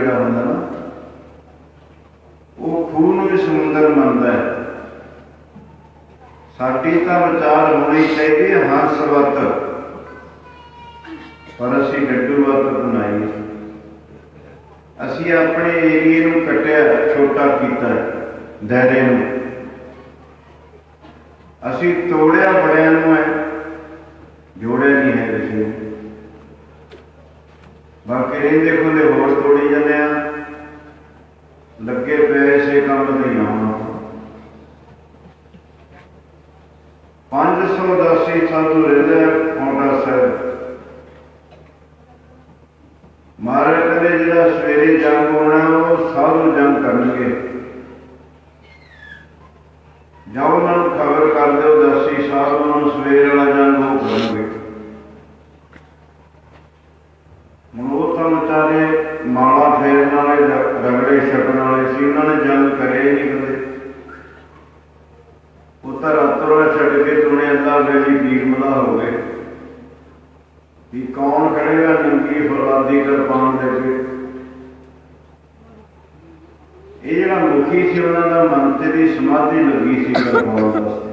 ਜਿਹੜਾ ਹੁੰਦਾ ਨਾ, ਉਹ ਖੂਹ ਨੂੰ ਵੀ ਸਮੁੰਦਰ ਮੰਨਦਾ ਹੈ। ਸਾਡੀ ਤਾਂ ਵਿਚਾਰ ਹੋਣੀ ਚਾਹੀਦੀ ਹੈ ਹੰਸਵਤ, ਪਰ ਅਸੀਂ ਡੱਡੂਵਤ ਬਣਾਈ। ਅਸੀਂ ਆਪਣੇ ਏਰੀਏ ਨੂੰ ਕੱਟਿਆ, ਛੋਟਾ ਕੀਤਾ, ਦਾਇਰੇ ਨੂੰ ਅਸੀਂ ਤੋੜਿਆ, ਬੜਿਆਂ ਨੂੰ ਹੈ, ਜੋੜਿਆ ਨਹੀਂ ਹੈ ਕਿਸੇ ਨੂੰ। ਬਾਕੀ ਰਹਿੰਦੇ ਖੁੱਲੇ ਹੋਰ ਤੋੜੀ ਜਾਂਦੇ ਆ, ਲੱਗੇ ਪਏ ਇਸੇ ਕੰਮ ਤੇ ਹੀ ਆਉਣਾ। 580 ਸਾਧੂ ਰਹਿੰਦਾ ਪੌਂਟਾ ਸਾਹਿਬ। ਮਹਾਰਾਜ ਕਹਿੰਦੇ ਜਿਹੜਾ ਸਵੇਰੇ ਜੰਗ ਹੋਣਾ ਉਹ ਸਾਧੂ ਜੰਗ ਕਰਨਗੇ। ਜਾਂ ਉਹਨਾਂ ਨੂੰ ਖਬਰ ਕਰ ਦਿਓ, ਦਾਸੀ ਸਾਹਿਬ ਉਹਨਾਂ ਨੂੰ ਸਵੇਰ ਵਾਲਾ ਜੰਗ ਉਹ ਕਰਨਗੇ। ਹੁਣ ਉਹ ਤਾਂ ਵਿਚਾਰੇ ਮਾਲਾ ਫੇਰਨ ਵਾਲੇ, ਰਗੜੇ ਛਕਣ ਵਾਲੇ ਸੀ, ਉਹਨਾਂ ਨੇ ਜੰਗ ਕਰੇ ਨਹੀਂ ਕਦੇ। ਉਹ ਤਾਂ ਰਾਤੋਂ ਰਾਤ ਛੱਡ ਕੇ ਤੁਣੇ ਅੱਲਾ ਵੇਲੀ ਪੀਰ ਮਲਾ ਹੋ ਗਏ ਵੀ ਕੌਣ ਖੜੇਗਾ ਨੰਗੀ ਫੌਲਾਦੀ ਕਿਰਪਾਨ ਦੇ ਕੇ। ਇਹ ਜਿਹੜਾ ਮੁਖੀ ਸੀ ਉਹਨਾਂ ਦਾ ਮਨ ਤੇ ਦੀ ਸਮਾਧੀ ਲੱਗੀ ਸੀ ਕਿਰਪਾਨ ਵਾਸਤੇ।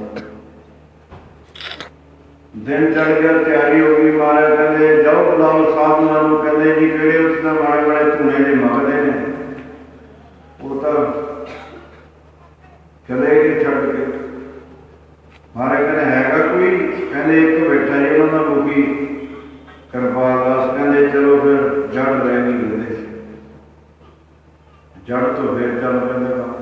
ਦਿਨ ਚੜ ਗਿਆ, ਤਿਆਰੀ ਹੋ ਗਈ। ਮਹਾਰਾਜ ਕਹਿੰਦੇ ਜਾਓ ਬੁਲਾਓ ਸਾਧੂਆਂ ਨੂੰ। ਕਹਿੰਦੇ ਜੀ ਕਿਹੜੇ? ਉਸ ਦਾ ਮਾੜੇ ਮਾੜੇ ਧੂਣੇ ਦੇ ਮੰਗਦੇ ਨੇ। ਉਹ ਤਾਂ ਚਲੇ ਗਏ ਛੱਡ ਕੇ। ਮਹਾਰਾਜ ਕਹਿੰਦੇ ਹੈਗਾ ਕੋਈ? ਕਹਿੰਦੇ ਇੱਕ ਬੈਠਾ ਜੀ ਉਹਨਾਂ ਦਾ ਮੁਖੀ ਕਿਰਪਾਲ ਦਾਸ। ਕਹਿੰਦੇ ਚਲੋ ਫਿਰ ਜੜ ਲੈ ਨਹੀਂ ਦਿੰਦੇ, ਜੜ ਤੋਂ ਫਿਰ ਚੱਲ ਪੈਂਦਾ ਕੰਮ।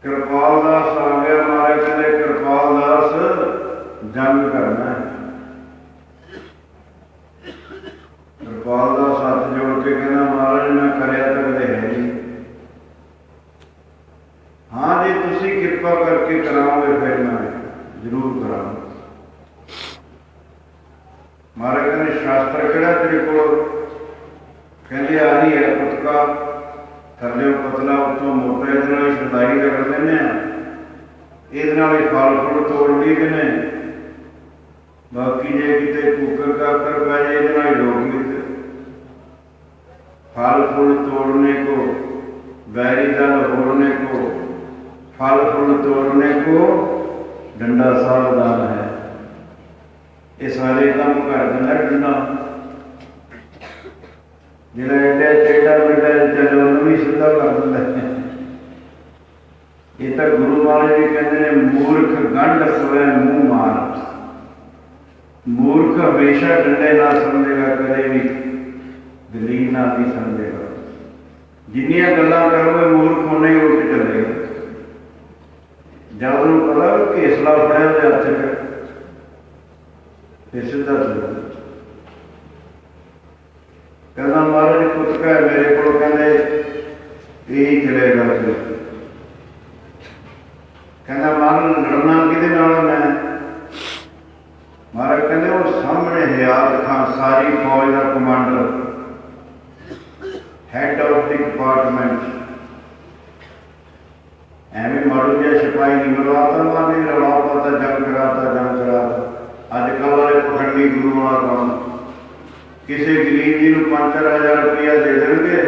ਕਿਰਪਾਲ ਦਾਸ ਆ ਗਿਆ। ਮਹਾਰਾਜ ਕਹਿੰਦੇ ਕਿਰਪਾਲ ਦਾਸ ਜੰਗ ਕਰਨਾ ਹੈ। ਕਿਰਪਾਲ ਦਾਸ ਹੱਥ ਜੋੜ ਕੇ ਕਹਿੰਦਾ ਮਹਾਰਾਜ ਮੈਂ ਕਰਿਆ ਤਾਂ ਕਦੇ ਹੈ ਨਹੀਂ। ਹਾਂ ਜੇ ਤੁਸੀਂ ਕਿਰਪਾ ਕਰਕੇ ਕਰਾਓਗੇ ਫਿਰ ਮੈਂ ਜ਼ਰੂਰ ਕਰਾਂਗਾ। ਮਹਾਰਾਜ ਕਹਿੰਦੇ ਸ਼ਾਸਤਰ ਕਿਹੜਾ ਤੇਰੇ ਕੋਲ? ਕਹਿੰਦੇ ਆਹੀ ਹੈ ਪੁਤਕਾ, ਥੱਲੇ ਪਤਲਾ ਉੱਤੋਂ ਮੋਟਾ, ਇਹਦੇ ਨਾਲ ਸ਼ਦਾਈ ਰਗੜ ਦਿੰਦੇ ਆ, ਇਹਦੇ ਨਾਲ ਹੀ ਫਲ ਫੁੱਲ ਤੋੜ ਲਈਦੇ ਨੇ। ਬਾਕੀ ਜੇ ਕਿਤੇ ਕੁੱਕਰ ਕਾਕਰ ਪੈ ਜਾਏ ਇਹਦੇ ਨਾਲ ਹੀ ਰੋਕ ਲਈਦੇ। फल फूल तोड़ने को, बैरी दल होने को, फल फूल तोड़ने को डंडा सावधान है। ये सारे काम कर देना डंडा। जिला एडा टेढ़ा बेटा चलो भी सीधा कर देता है। ये तो गुरु महाराज भी कहते हैं मूर्ख गंढ सोए मुंह मार। मूर्ख हमेशा डंडे ना समझेगा, कदे भी दलील ना नहीं समझेगा। जिन्नियां गल्लां करोगे मूर्ख होने ही उठ चलेगा। जब उन्होंने पता घेसला फड़िया उसके हथ फिर सीधा चलो। कहना महाराज पुतका है मेरे को, कहते यही चलेगा। कहना महाराज लड़ना कि मैं? महाराज कहते वो सामने हयात खान सारी फौज का commander, head of the department, एवं माड़ू जहा सिपाही नहीं मरवाता, मारने रौला पाता, जंग कराता, जंग कराता। अजकल वाले पखंडी गुरु वाला काम, किसी गरीब जी को 5-4 हज़ार रुपया दे देंगे,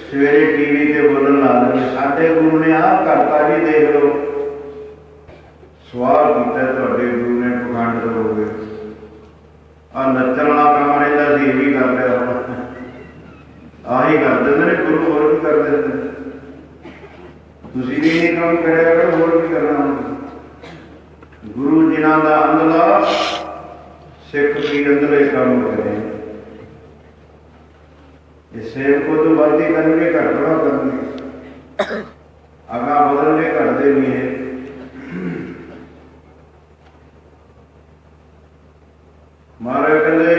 सवेरे टीवी से बोलन ला देंगे साडे गुरु ने आ करता जी, देख लो। सवाल किया तुहाडे गुरु ने पखंड हो गए। आ नच्चण वाला काम रहता सी, ये भी कर लिया, आही कर देंगे गुरु, होर भी कर देंगे। तुसीं भी ये काम करिया करो, होर भी करना। गुरु जिन्हां दा अंदला, सिख भी अंदले काम करें। ये सेवकों तो बातें करेंगे, घटना करेंगे, आगा बदलने घटते भी है। महाराज कहते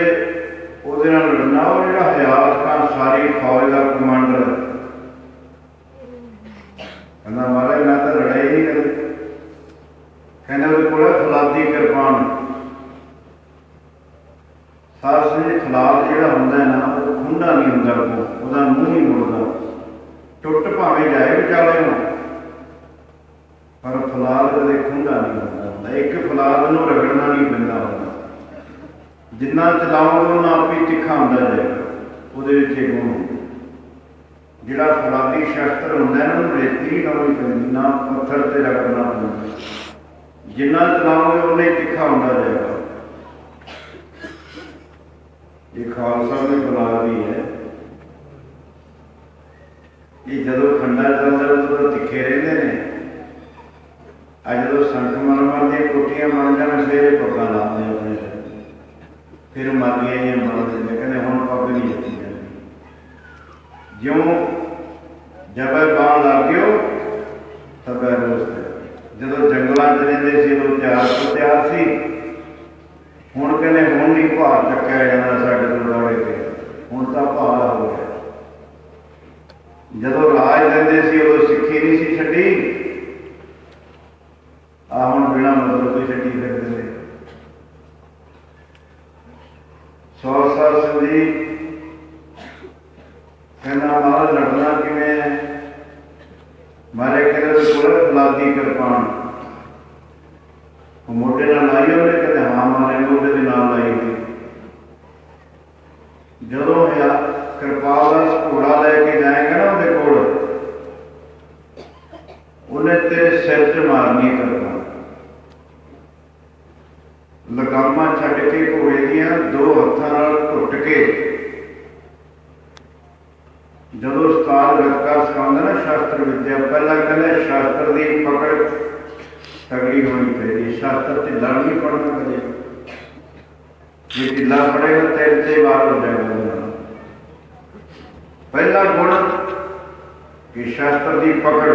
वो लड़ना, वो जो हयात खान सारी फौज का कमांडर, कहना महाराज मैं तो लड़ा ही नहीं कदे। कहना वो को फलादी किरपान, सास जी खिलाफ जो होंगे ना वो खुंडा नहीं होंगे, वह मूँह नहीं मुड़ता, टुट भावें जाए विचाले में, पर फलाद कदे खुंडा नहीं होता। एक फलाद में रगड़ना नहीं पैंदा होता, जिन्ना चलाओगे उन्ना आप ही तिखा होंदा जाएगा। ਉਹਦੇ ਵਿੱਚ ਇਹ ਗੁਣ ਹੁੰਦਾ। ਜਿਹੜਾ ਫੌਲਾਦੀ ਸ਼ਸਤਰ ਹੁੰਦਾ ਇਹਨਾਂ ਨੂੰ ਰੇਤੀ ਨਹੀਂ ਲਾਉਣੀ ਪੈਂਦੀ, ਨਾ ਪੱਥਰ ਤੇ ਰਗੜਨਾ ਪੈਂਦਾ। ਜਿੰਨਾ ਚਲਾਓਗੇ ਉਨਾ ਹੀ ਤਿੱਖਾ ਹੁੰਦਾ ਜਾਏਗਾ। ਇਹ ਖਾਲਸਾ ਦੀ ਫੌਲਾਦੀ ਹੈ। ਇਹ ਜਦੋਂ ਖੰਡਾ ਚੱਲਦਾ ਉਦੋਂ ਤਿੱਖੇ ਰਹਿੰਦੇ ਨੇ। ਅੱਜ ਜਦੋਂ ਸੰਖ ਮਰਮਰ ਦੀਆਂ ਕੋਠੀਆਂ ਬਣ ਜਾਣ ਫਿਰ ਪੱਗਾਂ ਲਾਉਂਦੇ ਆਪਣੇ ਸਿਰ, ਫਿਰ ਮਾਲੀਆਂ ਜਿਹੀਆਂ ਬਣ ਦਿੰਦੇ, ਕਹਿੰਦੇ ਹੁਣ ਪੱਗ ਨਹੀਂ ਜੱਤੀ ਜਾਂਦੀ। ਜਿਉਂ ਜਬੇ ਬਾਣ ਲੱਗ ਗਿਓ ਤਬੇ ਰੋਸਤ। ਜਦੋਂ ਜੰਗਲਾਂ 'ਚ ਰਹਿੰਦੇ ਸੀ ਉਦੋਂ ਤਿਆਰ ਤੋਂ ਤਿਆਰ ਸੀ। ਹੁਣ ਕਹਿੰਦੇ ਹੁਣ ਨਹੀਂ ਭਾਰ ਚੱਕਿਆ ਜਾਂਦਾ ਸਾਡੇ ਤੋਂ ਦੌੜੇ ਤੇ, ਹੁਣ ਤਾਂ ਭਾਰ ਹੋ ਗਿਆ। ਜਦੋਂ ਰਾਜ ਦਿੰਦੇ ਸੀ ਉਦੋਂ ਸਿੱਖੀ ਨਹੀਂ ਸੀ ਛੱਡੀ, ਆ ਹੁਣ ਬਿਨਾਂ ਮਤਲਬ ਤੋਂ ਛੱਡੀ ਫਿਰਦੇ ਨੇ। ਸੌ ਸਿੰਘ ਜੀ ਕਹਿੰਦਾ ਮਹਾਰਾਜ ਲੜਨਾ ਕਿਵੇਂ ਹੈ? ਮਾਰੇ ਕਹਿੰਦੇ ਕੋਲ ਫੌਲਾਦੀ ਕਿਰਪਾਨ ਮੋਢੇ ਨਾਲ ਲਾਈ ਉਹਨੇ, ਕਹਿੰਦੇ ਹਾਂ ਮਾਰੇ ਮੋਢੇ ਦੇ ਨਾਲ ਲਾਈ ਹੋਈ। ਜਦੋਂ ਹੋਇਆ ਕਿਰਪਾਲ ਦਾ ਘੋੜਾ ਲੈ ਕੇ ਜਾਏਗਾ ਨਾ ਉਹਦੇ ਕੋਲ, ਉਹਨੇ ਤੇਰੇ ਸਿਰ 'ਚ ਮਾਰਨੀ ਕਿਰਪਾਨ। ਲਗਾਮਾਂ ਛੱਡ ਕੇ ਘੋੜੇ ਦੀਆਂ ਦੋ ਹੱਥਾਂ ਨਾਲ ਘੁੱਟ ਕੇ, ਜਦੋਂ ਉਸਤਾਦ ਗੱਤਕਾ ਸਿਖਾਉਂਦਾ ਨਾ ਸ਼ਾਸਤਰ ਵਿੱਦਿਆ, ਪਹਿਲਾਂ ਕਹਿੰਦਾ ਸ਼ਾਸਤਰ ਦੀ ਪਕੜ ਤਗੜੀ ਹੋਣੀ ਚਾਹੀਦੀ। ਸ਼ਾਸਤਰ ਢਿੱਲਾ ਨਹੀਂ ਪੜ੍ਹਨਾ ਕਦੇ। ਜੇ ਢਿੱਲਾ ਪੜੇਗਾ ਤੇਰੇ ਤੇ ਵਾਰ ਹੋ ਜਾਏਗਾ। ਪਹਿਲਾ ਗੁਣ ਕਿ ਸ਼ਾਸਤਰ ਦੀ ਪਕੜ,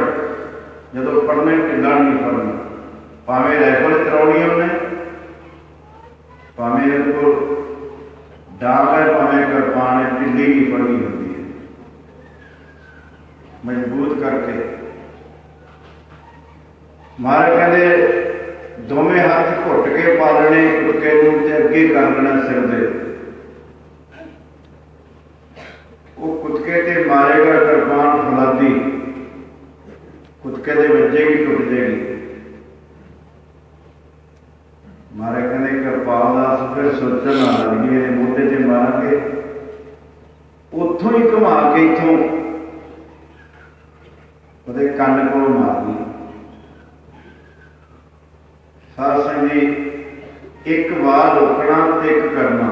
ਜਦੋਂ ਪੜ੍ਹਨਾ ਢਿੱਲਾ ਨਹੀਂ ਪੜ੍ਹਨਾ। ਭਾਵੇਂ ਰਾਈਫਲ ਚਲਾਉਣੀ ਉਹਨੇ, ਭਾਵੇਂ ਉਹਦੇ ਕੋਲ ਡਾਂਗ ਹੈ, ਭਾਵੇਂ ਕਿਰਪਾਨ ਹੈ, ਢਿੱਲੀ ਨਹੀਂ ਪੜ੍ਹਨੀ ਹੁੰਦੀ ਹੈ। ਮਜ਼ਬੂਤ ਕਰਕੇ ਮਹਾਰਾਜ ਕਹਿੰਦੇ ਦੋਵੇਂ ਹੱਥ ਘੁੱਟ ਕੇ ਪਾ ਲੈਣੇ ਕੁੱਤੇ ਨੂੰ ਤੇ ਅੱਗੇ ਕਰ ਲੈਣਾ ਸਿਰ ਦੇ। ਉਹ ਕੁੱਤਕੇ ਤੇ ਮਾਰੇਗਾ ਕਿਰਪਾਨ ਫੌਲਾਦੀ, ਕੁੱਤਕੇ ਦੇ ਵੱਜੇਗੀ, ਟੁੱਟ ਜਾਏਗੀ। ਮਾਰੇ ਕਹਿੰਦੇ ਕਿਰਪਾਲ ਦਾਸ ਫਿਰ ਸੋਚਣ ਲੱਗ ਗਈ ਇਹਦੇ ਮੋਢੇ 'ਤੇ ਮਾਰਾਂਗੇ, ਉੱਥੋਂ ਹੀ ਘੁਮਾ ਕੇ ਇੱਥੋਂ ਉਹਦੇ ਕੰਨ ਕੋਲ ਮਾਰਨੀ। ਸਾਧ ਸੰਗਤ ਜੀ, ਇੱਕ ਵਾਰ ਰੋਕਣਾ ਤੇ ਇੱਕ ਕਰਨਾ,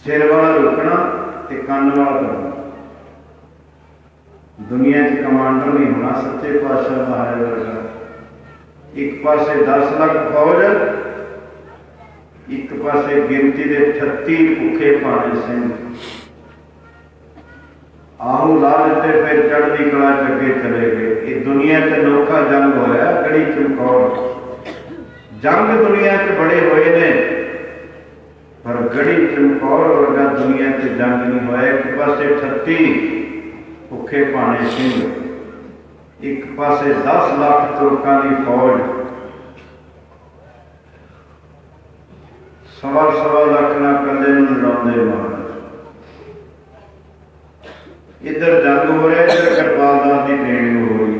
ਸਿਰ ਵਾਲਾ ਰੋਕਣਾ ਤੇ ਕੰਨ ਵਾਲਾ ਕਰਨਾ। ਦੁਨੀਆ 'ਚ ਕਮਾਂਡਰ ਨਹੀਂ ਹੋਣਾ ਸੱਚੇ ਪਾਤਸ਼ਾਹ ਮਹਾਰਾਜ ਵਰਗਾ। ਇੱਕ ਪਾਸੇ 10 ਲੱਖ ਫੌਜ, ਇੱਕ ਪਾਸੇ ਗਿਣਤੀ ਦੇ 38 ਭੁੱਖੇ ਭਾਣੇ ਸਿੰਘ। ਆਹੂ ਲਾ ਦਿੱਤੇ, ਫਿਰ ਚੜ੍ਹਦੀ ਕਲਾ 'ਚ ਅੱਗੇ ਚਲੇ ਗਏ। ਇਹ ਦੁਨੀਆ 'ਚ ਅਨੋਖਾ ਜੰਗ ਹੋਇਆ, ਗੜੀ ਚਮਕੌਰ। ਜੰਗ ਦੁਨੀਆ 'ਚ ਬੜੇ ਹੋਏ ਨੇ, ਪਰ ਗੜੀ ਚਮਕੌਰ ਵਰਗਾ ਦੁਨੀਆ 'ਚ ਜੰਗ ਨਹੀਂ ਹੋਇਆ। ਇੱਕ ਪਾਸੇ 38 ਭੁੱਖੇ ਭਾਣੇ ਸਿੰਘ, ਇੱਕ ਪਾਸੇ 10 ਲੱਖ ਤੁਰਕਾਂ ਦੀ ਫੌਜ। 1.25 ਲੱਖ ਨਾਲ ਕੱਲੇ ਨੂੰ ਲੜਾਉਂਦੇ ਮਹਾਰਾਜ। ਇੱਧਰ ਜੰਗ ਹੋ ਰਿਹਾ, ਇੱਧਰ ਕਿਰਪਾਲ ਦਾਸ ਦੀ ਟ੍ਰੇਨਿੰਗ ਹੋ ਰਹੀ।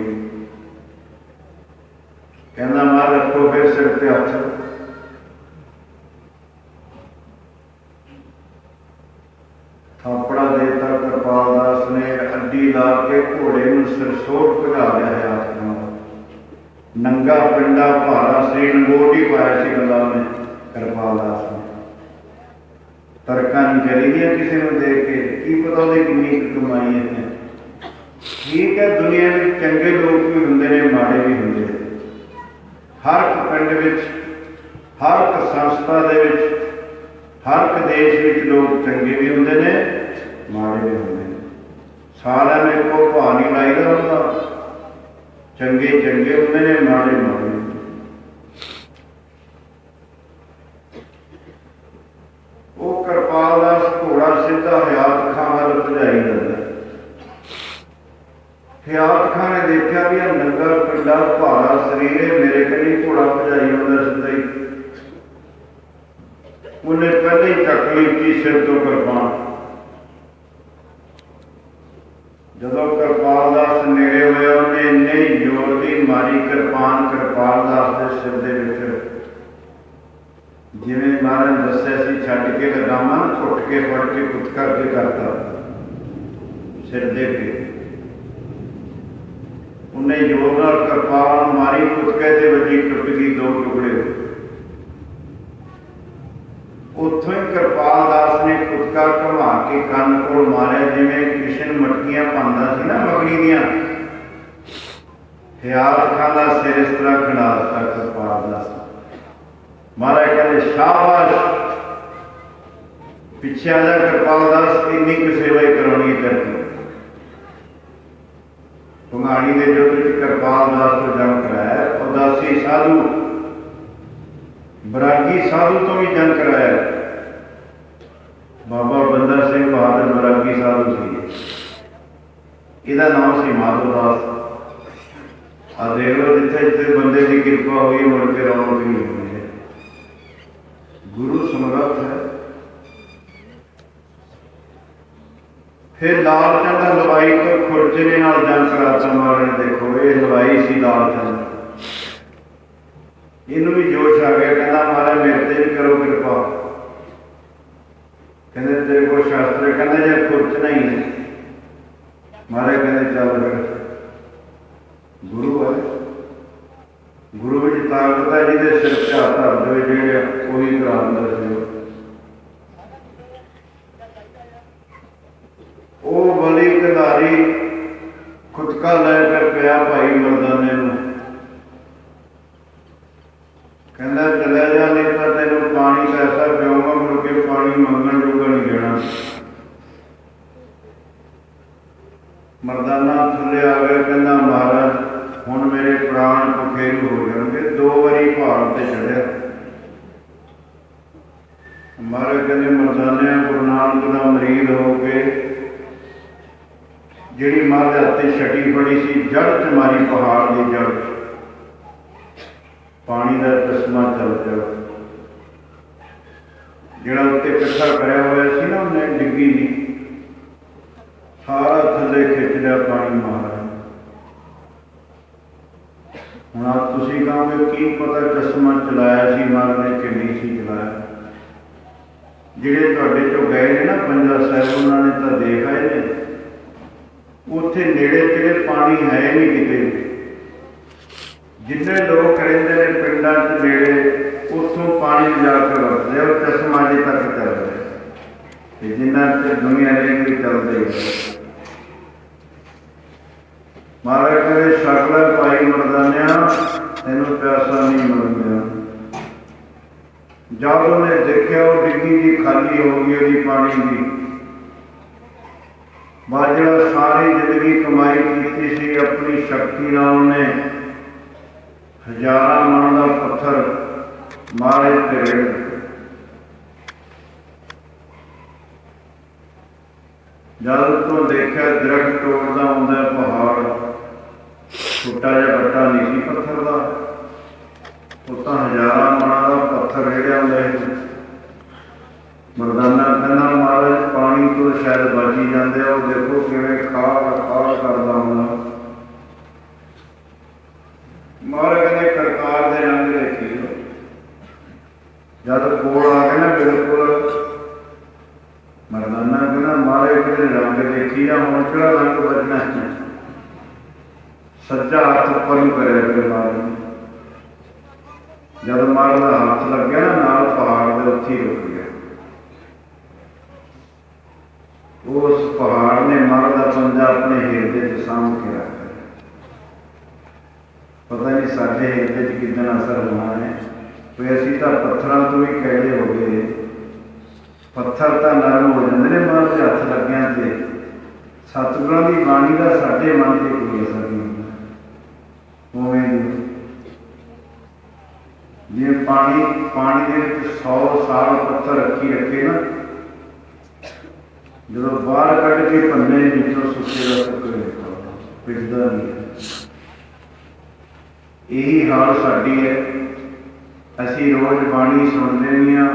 ਕਹਿੰਦਾ ਮਾਰ ਰੱਖੋ ਫਿਰ ਸਿਰ ਤੇ ਹੱਥ। ਥਾਪੜਾ ਦੇਤਾ ਕਿਰਪਾਲ ਦਾਸ ਨੇ, ਅੱਡੀ ਲਾ ਕੇ ਘੋੜੇ ਨੂੰ ਸਿਰਸੋਟ ਭਜਾ ਲਿਆ ਹੈ ਹੱਥ ਨਾਲ। ਨੰਗਾ ਪਿੰਡਾ ਭਾਰਾ ਸਰੀਰ ਨੰਗੋਟ ਹੀ ਪਾਇਆ ਸੀ ਗੱਲਾਂ ਨੇ ਕਿਰਪਾਲ ਦਾਸ ਨੇ। ਤਰਕਾਂ ਨਹੀਂ ਕਰੀਦੀਆਂ ਕਿਸੇ ਨੂੰ ਦੇਖ ਕੇ, ਕੀ ਪਤਾ ਉਹਦੀ ਕਿੰਨੀ ਕਮਾਈ ਹੈ। ਠੀਕ ਹੈ, ਦੁਨੀਆ ਵਿੱਚ ਚੰਗੇ ਲੋਕ ਵੀ ਹੁੰਦੇ ਨੇ, ਮਾੜੇ ਵੀ ਹੁੰਦੇ ਨੇ। ਹਰ ਇੱਕ ਪਿੰਡ ਵਿੱਚ, ਹਰ ਇੱਕ ਸੰਸਥਾ ਦੇ ਵਿੱਚ, ਹਰ ਇੱਕ ਦੇਸ਼ ਵਿੱਚ ਲੋਕ ਚੰਗੇ ਵੀ ਹੁੰਦੇ ਨੇ, ਮਾੜੇ ਵੀ ਹੁੰਦੇ ਨੇ। ਸਾਰਿਆਂ ਨੇ ਇੱਕੋ ਭਾਅ ਨਹੀਂ ਲਾਈਦਾ ਹੁੰਦਾ। ਚੰਗੇ ਚੰਗੇ ਹੁੰਦੇ ਨੇ, ਮਾੜੇ ਮਾੜੇ। ਉਹ ਕਿਰਪਾਲ ਦਾਸ ਘੋੜਾ ਸਿੱਧਾ ਹਯਾਤ ਖਾਂ ਵੱਲ ਭਜਾਈ ਜਾਂਦਾ। ਹਯਾਤ ਖਾਂ ਨੇ ਦੇਖਿਆ ਵੀ ਇਹ ਨੰਗਾ ਪਿੰਡਾ ਭਾਰਾ ਸਰੀਰ ਹੈ, ਮੇਰੇ ਕਨੀ ਘੋੜਾ ਭਜਾਈ ਹੁੰਦਾ ਸਿੱਧਾ ਹੀ। ਉਹਨੇ ਪਹਿਲੇ ਹੀ ਚੱਕ ਲਈ ਸਿਰ ਤੋਂ ਕਿਰਪਾਨ। ਜਦੋਂ ਕਿਰਪਾਲ ਦਾਸ ਨੇੜੇ ਹੋਇਆ, ਉਹਨੇ ਇੰਨੇ ਜ਼ੋਰ ਦੀ ਮਾਰੀ ਕਿਰਪਾਨ ਕਿਰਪਾਲ ਦਾਸ ਦੇ ਸਿਰ ਦੇ ਵਿੱਚ। जिवें महाराज ने दस्सिया सी, छड्ड के लगामा घुट के फड़ के कुत करके करता सिर दे के उन्हें जोर नाल कृपाल मारी, कुतके ते वजी, टुट गई, दो टुकड़े हो। उत्थों ही कृपाल दास ने कुतका घुमा के कंन कोल मारिया, जिवें कृष्ण मटकियां पांदा सी ना मगनी दियां, ख्याल खांदा सिर इस तरह खड़ा दिता कृपाल दास। महाराज कहते शाबाश, पिछे आ जा कृपाल दास, इन्नी की सेवा ही करानी तेरे। भंगाणी के युद्ध च कृपाल दास तो जंग कराया, उदासी साधु बरागी साधु तो भी जंग कराया। बाबा बंदा सिंह बहादुर बरागी साधु सी, इहदा नाम सी माधो दास। आ देख लो जिथे जिथे बंदे की कृपा हुई मुड़ के रौनक नहीं होनी है, गुरु समर्थ है। फिर लाल चंद लवाई तो खुरचने नाल जंग कराता महाराज ने। देखो ये लवाई सी लाल चंद, इनू भी जोश आ गया, कहना महाराज मेरे ते भी करो कृपा। कहते तेरे को शास्त्र, कहते जे खुरचना ही है। महाराज कहते चल फिर, गुरु है, गुरु में ताकत है, जिहदे सिर ते हत्थ धर दे जेड़े कोई करा दिंदा सी। वो बली कंधारी खुदका लैकर पिया भाई मर्दाने नूं, कहंदा चला जा, नहीं तो तेनों पानी का ऐसा पियाऊंगा मुड़ के पानी मंगण जोगा नहीं देना। मर्दाना थल्ले आ गया, कहंदा महाराज हुण मेरे प्राण पखेरू हो जाएंगे। 2 बारी पहाड़ ते चढ़िया। महाराज कहंदे मर्दाने गुरु नानक दा मरीद हो के जिहड़ी महाराज हत्थे छटी फड़ी सी, जड़ च मारी, पहाड़ की जड़ पानी का चश्मा चल पिया। जिहड़ा उत्ते इकट्ठा करया होया सी ना, उन्हें डिग्गी नहीं, सारा थल्ले खिंच लिया पानी महाराज। हुण आप तुसीं कहोगे की पता चश्मा चलाया सी महाराज ने कि नहीं सी चलाया। जिहड़े तुहाडे चों गए ने ना पंजा साहिब, उन्होंने तो देख आए ने, उत्थे नेड़े तेड़े पानी है नहीं किते। जिन्ने लोग रहिंदे ने पिंडां च नेड़े, उत्थों पानी जाकर वरतदे, और चश्मा अजे तक चल रहा, जिन्ना च दुनिया नहीं कोई चलते। महाराज कहते शकला भाई मर्दानिया, तेनों प्यासा नहीं मरदा। जब उन्हें देखा वो डिग्गी जी खाली हो गई, ਉਹਦੀ पानी की बाजड़ा सारी जिंदगी कमाई की सी, अपनी शक्ति नाल ने हजारां मन का पत्थर मारे ते रेड़। जब तो देखा दरख्त तोड़ता आउंदा पहाड़, छोटा जिहा बट्टा नहीं सी पत्थर का, वो तो हजारां मना का पत्थर रेड़िया हुंदा। मरदाना कहना महाराज पानी तो शायद बच ही जाते, वो देखो किवें खाड़ खाड़ करदा हुंदा। महाराज कहते करतार दे रंग देखी, जब कोल आ गए ना बिल्कुल, मरदाना कहना महाराज कहते रंग देखी आ, हुण किहड़ा रंग बचना है। सज्जा हाथ उपर नूं करिया फिर महाराज, जब महाराज का हाथ लग गया ना नाल पहाड़ दे उत्थे ही रुक गया। उस पहाड़ ने महाराज का पंजा अपने हिरदे च सामभ के रख दिया। पता नहीं साडे हिरदे च कितना असर होना है, कोई असीं तां पत्थरां तो भी कैड़े हो गए। पत्थर तो नरम हो जाते हैं महाराज के हथ लग्या ते, सतगुरां दी बाणी का साडे मन से कोई असर नहीं होंदा। उवें जिवें पानी दे विच 100 साल पत्थर रखे ना, जो बाहर कट के भन्ने विचों सुके का सुके पिटदा नहीं है। यही हाल साडी है। असीं रोज बाणी सुनते भी हाँ,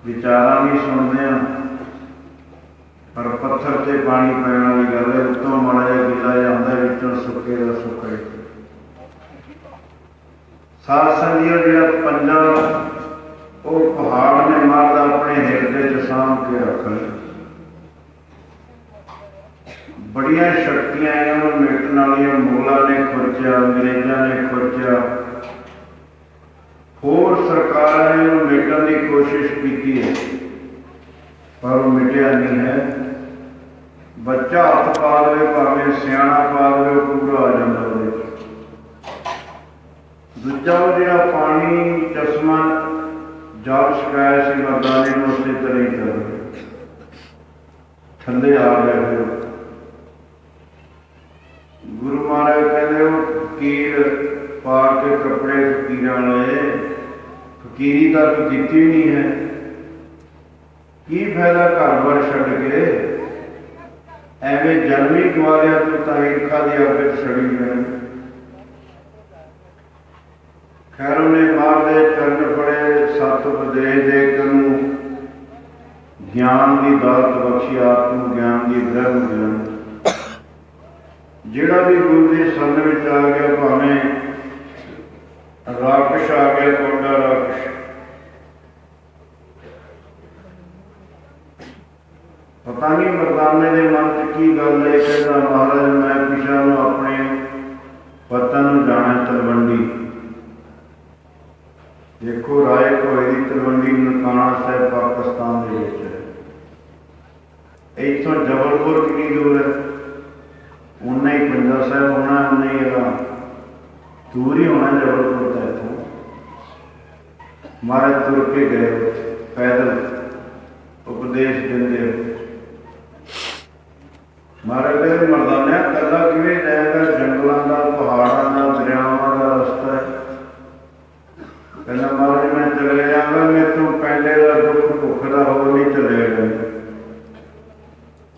विचारा भी सुनते हैं, पर पत्थर से पानी पैण वाली गल है। उत्तों माड़ा जिहा गिला जाता है, विचों सुके का सुके। साध संगत जिहड़ा पंजा वो पहाड़ ने मारदा अपने हिरदे च साम के रख ले। बड़िया शक्तियां इन्होंने मिटन वाली मुगलों ने खुरचा, अंग्रेजों ने खुरचा, होर सरकारों ने उन्होंने मिटन की कोशिश की है, पर वो मिटिया नहीं है। बच्चा हथ पा दे, भावें सियाणा पा दे, पूरा आ जाता वो। दूजा वो जो पानी चश्मा जल छकाया से मर्दाने में उसे तरह ही चल थले आ गए। फिर गुरु महाराज कहते वो फकीर पा के कपड़े फकीर वाले, फकीरी तक तो की नहीं है, की फायदा घर बार छड़ के एवं जन्म ही गवा लिया तो ईर्खा की अग छड़ी गए। खैर उन्हें मार दे चरण पड़े, सत उपदेश दे कनू ज्ञान की दात बख्शी, आत्म ज्ञान की ब्रह्म ज्ञान। जिहड़ा भी गुरु की शरण में आ गया, भावें राक्षस आ गया, कोडा राक्षस, पता नहीं मर्दाने के मन च की गल है। कहता महाराज मैं पिछा अपने पतन जाना तलवंडी। देखो राय भोए की तलवंडी ननकाना साहब पाकिस्तान के विच है। इतों जबलपुर कितनी दूर है, उन्ना ही पंजा साहब होना, उन्ना ही दूर ही होना जबलपुर का। इतों महाराज तुर के गए पैदल उपदेश देंगे। महाराज कहते मर्दाना कला किवें जाएगा, जंगलों का, पहाड़ों का, दरियावां का रास्ता है। कहना महाराज मैं चले जाऊंगा, मेरे तो पैंडे का दुख भुख का हो नहीं चलेगा।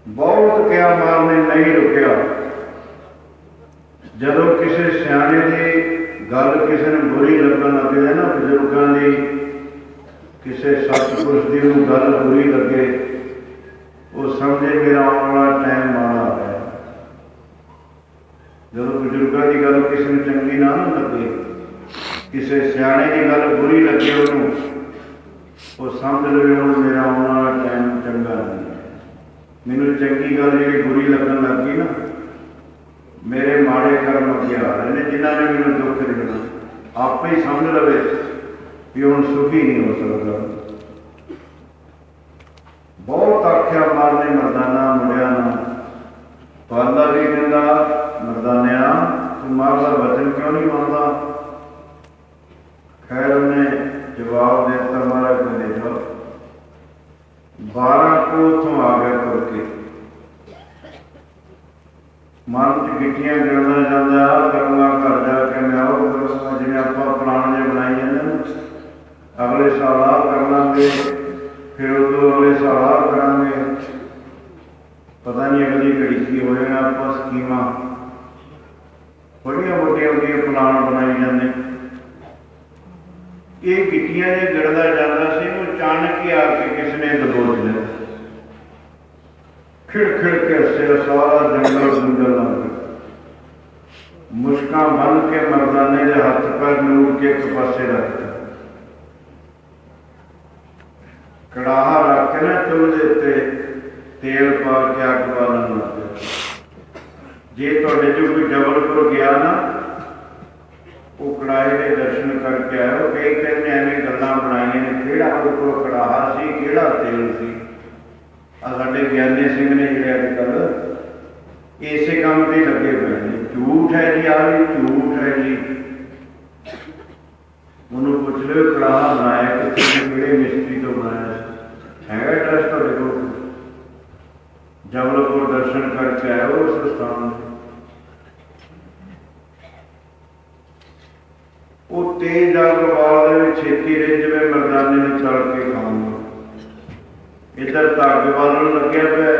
बहुत क्या मारने नहीं रुकया। जदों किसी सियाणे की गल किसी ने बुरी लगन लग जाए ना, बजुर्गों की किसी सतपुरुष की गल बुरी लगे, वो समझे मेरा आने वाला टाइम माड़ा आ गया। जो बजुर्गों की गल किसी ने चंगी ना लगे, किसी सियाणे की गल बुरी लगे, वो समझ लो हम मेरा आने वाला टाइम चंगा नहीं है। मैनू चंगी गल जी बुरी लगन लग गई ना, मेरे माड़े कर्म अगे आ रहे हैं, जिन्होंने मैनू दुख देना। आप ही समझ लवे भी हम सुखी नहीं हो सकता। बहुत आख्या मारने मर्दाना मुंडिया ना, पाला भी कहता मर्दानिया तू मारदा वचन क्यों नहीं मानता। खैर उन्हें जवाब देता महाराज को देखो 12 को उतों आ गया करके मन च गिट्टियां गिरना चाहता करूँगा, घर जाके मैं आओ करूँगा, जिन्हें आप प्लान जो बनाई जाते अगले साल आ कर लेंगे, फिर उदो अगले साल आ करेंगे, पता नहीं अगली घड़ी की हो जाए। आप स्कीम बड़िया वड्डिया वड्डिया प्लान बनाई जाते। ये गिट्टियां जो गिरदा जाता सी, वो अचानक ही आके किसी ने दबोच लिया, खिड़ खिड़ के हसे, सारा जंगल गुंजल लग गया। मुश्कां बन के मर्दाने के हथ पैर नूर के एक पासे रख दिया, कड़ाहा रख के ना चुल के उत्ते तेल पा के अग बालन लग गया। जे तुहाडे चों कोई जबलपुर गया ना, वो कड़ाहे के दर्शन करके आयो। कई कहते एवं गल्लां बनाई ने, किहड़ा उहदे कोल कड़ाहा सी, किहड़ा तेल सी। साडे ज्ञानी सिंह ने जिहड़े अजकल इसे काम से लगे हुए हैं, झूठ है जी, आ भी झूठ है जी। उन्होंने पूछ लो कड़ाहा बनाया कितने, किहड़े मिस्त्री तो बनाया है, ट्रस्ट तुहाडे कोल। जबलपुर दर्शन करके आयो उस स्थान से। वो तेज अग बाल छेती रिझवे, मर्दाने ने तल के खाऊंगा। इधर धग बालन लग्या पे,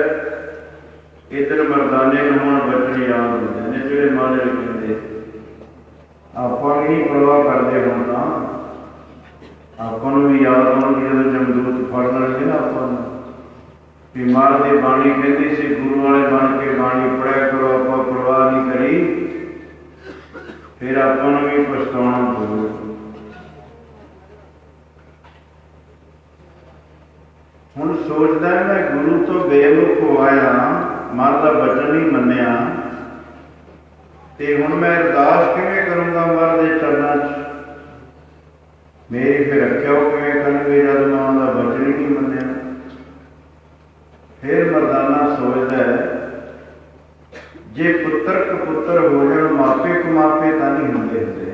इधर मर्दाने हुण बचन याद होंदे ने, जिहड़े माले कहते आपां नहीं परवाह करते। हुण तां आपां नूं भी याद आउणगे जदों जमदूत फड़ लैणगे ना आपां नूं। बीमार की बाणी कहती सी, गुरु वाले बन के बाणी पढ़िया करो, आपां परवाह नहीं करी, फिर आपां नूं भी पछताउणा पਊ। ਹੁਣ ਸੋਚਦਾ ਮੈਂ ਗੁਰੂ ਤੋਂ ਬੇਮੁਖ ਹੋਇਆ, ਮਨ ਦਾ ਬਚਨ ਨਹੀਂ ਮੰਨਿਆ, ਤੇ ਹੁਣ ਮੈਂ ਅਰਦਾਸ ਕਿਵੇਂ ਕਰੂੰਗਾ ਮਹਾਰਾਜ ਦੇ ਚਰਨਾਂ 'ਚ? ਮੇਰੀ ਫਿਰ ਰੱਖਿਆ ਉਹ ਕਿਵੇਂ ਕਰਨਗੇ ਜਦ ਮੈਂ ਉਹਨਾਂ ਦਾ ਬਚਨ ਹੀ ਨਹੀਂ ਮੰਨਿਆ? ਫਿਰ ਮਰਦਾਨਾ ਸੋਚਦਾ ਹੈ, ਜੇ ਪੁੱਤਰ ਕਪੁੱਤਰ ਹੋ ਜਾਣ ਮਾਪੇ ਕੁਮਾਪੇ ਤਾਂ ਨਹੀਂ ਹੁੰਦੇ ਹੁੰਦੇ।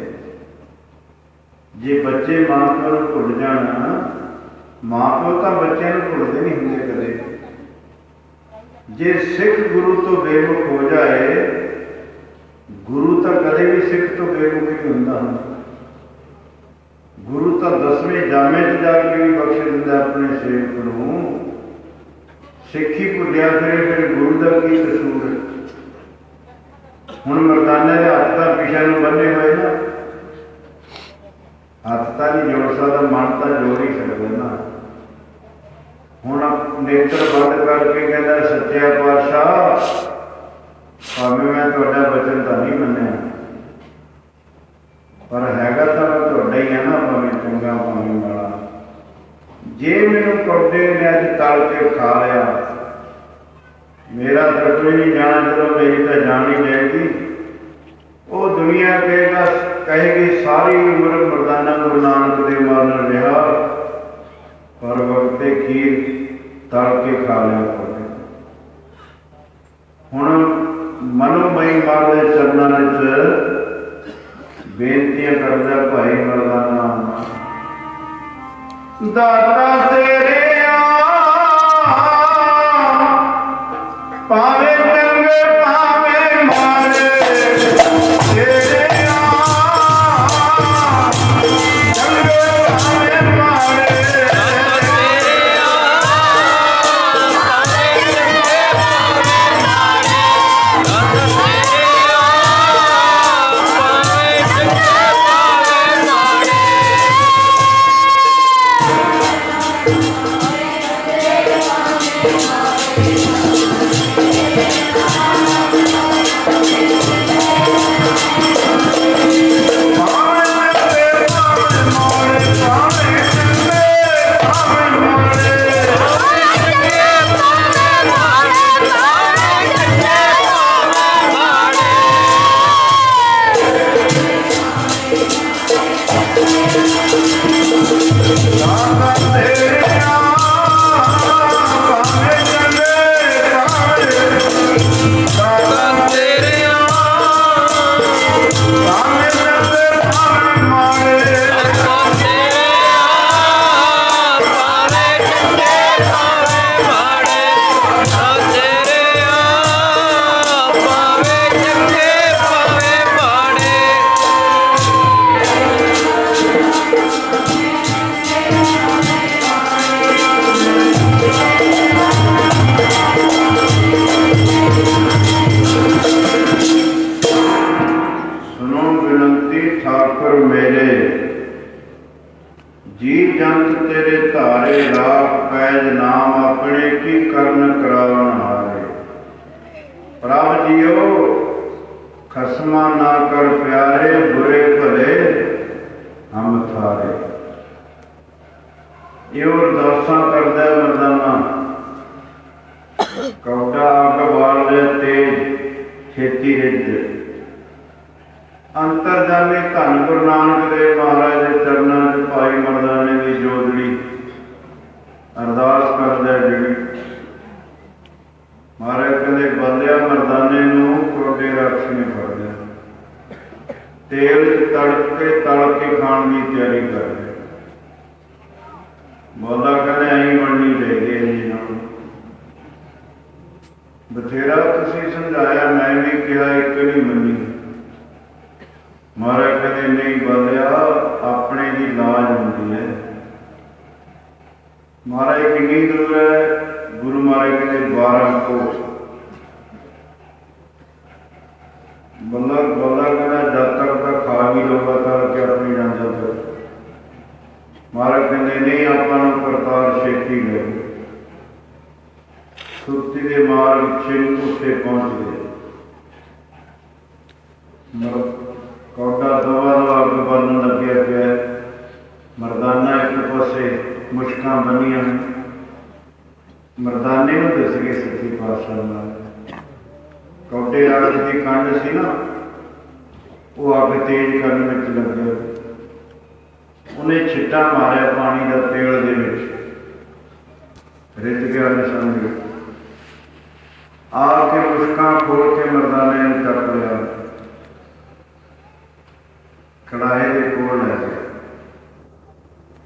ਜੇ ਬੱਚੇ ਮਾਂ ਪਿਓ ਨੂੰ ਭੁੱਲ ਜਾਣ, ਮਾਂ ਪਿਓ ਤਾਂ ਬੱਚਿਆਂ ਨੂੰ ਭੁੱਲਦੇ ਨਹੀਂ ਹੁੰਦੇ ਕਦੇ। ਜੇ ਸਿੱਖ ਗੁਰੂ ਤੋਂ ਬੇਮੁਖ ਹੋ ਜਾਏ, ਗੁਰੂ ਤਾਂ ਕਦੇ ਵੀ ਸਿੱਖ ਤੋਂ ਬੇਮੁਖ ਨਹੀਂ ਹੁੰਦਾ। ਗੁਰੂ ਤਾਂ 10ਵੇਂ ਜਾਮੇ 'ਚ ਜਾ ਕੇ ਵੀ ਬਖਸ਼ ਦਿੰਦਾ ਆਪਣੇ ਸੇਵਕ ਨੂੰ। ਸਿੱਖੀ ਭੁੱਲਿਆ ਕਰੇ ਫਿਰ ਗੁਰੂ ਦਾ ਕੀ ਕਸੂਰ ਹੈ? ਹੁਣ ਮਰਦਾਨੇ ਦੇ ਹੱਥ ਤਾਂ ਪਿਛਾ ਨੂੰ ਬੰਨੇ ਹੋਏ ਨਾ, ਹੱਥ ਤਾਂ ਨਹੀਂ ਜੋੜ ਸਕਦਾ, ਮਨ ਤਾਂ ਜੋੜ ਹੀ ਸਕਦਾ ਨਾ। ਹੁਣ ਨੇਤਰ ਬੰਦ ਕਰਕੇ ਕਹਿੰਦਾ, ਸੱਚਿਆ ਪਾਤਸ਼ਾਹ ਭਾਵੇਂ ਮੈਂ ਤੁਹਾਡਾ ਬਚਨ ਤਾਂ ਨਹੀਂ ਮੰਨਿਆ, ਪਰ ਹੈਗਾ ਤਾਂ ਮੈਂ ਤੁਹਾਡਾ ਹੀ ਆ ਨਾ, ਭਾਵੇਂ ਚੰਗਾ ਭਾਵੇਂ ਮਾੜਾ। ਜੇ ਮੈਨੂੰ ਕੌਡੇ ਨੇ ਅੱਜ ਤਲ ਕੇ ਖਾ ਲਿਆ, ਮੇਰਾ ਤਾਂ ਕੋਈ ਨਹੀਂ ਜਾਣਾ, ਜਦੋਂ ਮੇਰੀ ਤਾਂ ਜਾਣ ਹੀ ਜਾਏਗੀ। ਉਹ ਦੁਨੀਆ ਕਹੇਗੀ ਸਾਰੀ ਉਮਰ ਮਰਦਾਨਾ ਗੁਰੂ ਨਾਨਕ ਦੇ ਮਰਨ ਰਿਹਾ, ਪਰ ਵਕਤੇ ਖੀਰ ਤਲ ਕੇ ਖਾ ਲਿਆ ਕੌਡੇ। ਹੁਣ ਮਨੋਮਈ ਮਾਰ ਦੇ ਚਰਨਾਂ ਵਿੱਚ ਬੇਨਤੀਆਂ ਕਰਦਾ ਭਾਈ ਮਰਦਾਨਾ, ਦਾਤਾ ਤੇਰੇ ਆ ਭਾਵੇਂ ਚੰਗੇ ਭਾਵੇਂ ਮਾੜੇ, ਤੇਰੇ ਆ ਚੰਗੇ ਭਾਵੇਂ ਮਾੜੇ, ਜੀਵ ਜੰਤ ਤੇਰੇ ਧਾਰੇ ਰਾਖ ਪੈਜ ਨਾਮ ਆਪਣੇ ਕੀ ਕਰਨ ਕਰਾਵਣ ਹਾਰੇ। ਪ੍ਰਭ ਜੀਓ ਖਸਮਾ ਨਾ ਕਰ ਪਿਆਰੇ, ਬੁਰੇ ਭਲੇ ਹਮ ਥਾਰੇ। ਇਹ ਅਰਦਾਸਾਂ ਕਰਦਾ ਮਰਦਾਨਾ, ਕੌਡਾ ਅੱਗ ਬਾਲ ਦੇ ਤੇਜ ਛੇਤੀ ਰਿੱਝ। ਅੰਤਰਜਾਮੀ ਧੰਨ ਗੁਰੂ ਨਾਨਕ ਦੇਵ ਮਹਾਰਾਜ ਦੇ ਚਰਨਾਂ 'ਚ ਭਾਈ ਮਰਦਾਨੇ ਦੀ ਜੋਦੜੀ ਅਰਦਾਸ ਕਰਦਾ ਜਿਹੜੀ। ਮਹਾਰਾਜ ਕਹਿੰਦੇ, ਬੰਦਿਆ ਮਰਦਾਨੇ ਨੂੰ ਕੋਡੇ ਰਾਖੀ ਫੜਦਾ, ਤੇਲ 'ਚ ਤੜਕੇ ਤਲ ਕੇ ਖਾਣ ਦੀ ਤਿਆਰੀ ਕਰਦੇ। ਬੋਲਾ ਕਹਿੰਦੇ ਐਂ ਬਣਨੀ ਚਾਹੀਦੀ ਹੈ ਜੀ ਨਾਲ। ਬਥੇਰਾ ਤੁਸੀਂ ਸਮਝਾਇਆ, ਮੈਂ ਵੀ ਕਿਹਾ, ਇੱਕ ਨਹੀਂ ਮੰਨੀ। ਮਹਾਰਾਜ ਕਹਿੰਦੇ ਨਹੀਂ ਬੰਦਿਆ, ਆਪਣੇ ਦੀ ਲਾਜ ਹੁੰਦੀ ਹੈ। ਮਹਾਰਾਜ ਕਿੰਨੀ ਦੂਰ ਹੈ? ਗੁਰੂ ਮਹਾਰਾਜ ਕਹਿੰਦੇ 12 ਕੋਸ। ਬੰਦਾ ਕਹਿੰਦਾ ਜਦ ਤੱਕ ਤਾਂ ਖਾ ਵੀ ਲਊਗਾ ਤਾਂ ਕਿ ਆਪਣੀ ਜਾਂਦਾ ਤੱਕ। ਮਹਾਰਾਜ ਕਹਿੰਦੇ ਨਹੀਂ, ਆਪਾਂ ਨੂੰ ਕਰਤਾਰ ਛੇਤੀ ਲੈ। ਸੁਰਤੀ ਦੇ ਮਾਰਗ ਉੱਤੇ ਪਹੁੰਚ ਗਏ। ਕੌਡਾ ਦਵਾ ਅੱਗ ਬਾਲਣ ਲੱਗਿਆ ਪਿਆ। ਮਰਦਾਨਾ ਇੱਕ ਪਾਸੇ ਮੁਸ਼ਕਾਂ ਬੰਨੀਆਂ, ਸੀਗੇ ਸੱਚੇ ਪਾਤਸ਼ਾਹ ਨਾਲ। ਕੌਡੇ ਰਾਜ ਦੀ ਕੰਡ ਸੀ ਨਾ, ਉਹ ਅੱਗ ਤੇਜ਼ ਕਰਨ ਵਿੱਚ ਲੱਗਿਆ। ਉਹਨੇ ਛਿੱਟਾ ਮਾਰਿਆ ਪਾਣੀ ਦਾ ਤੇਲ ਦੇ ਵਿੱਚ, ਰਿੱਝ ਗਿਆ ਨਿਸ਼ਾਨ। ਆ ਕੇ ਮੁਸ਼ਕਾਂ ਖੋਲ ਕੇ ਮਰਦਾਨੇ ਨੂੰ ਚੱਕ ਲਿਆ, ਕੜਾਹੇ ਦੇ ਕੋਲ ਲੈ ਗਿਆ।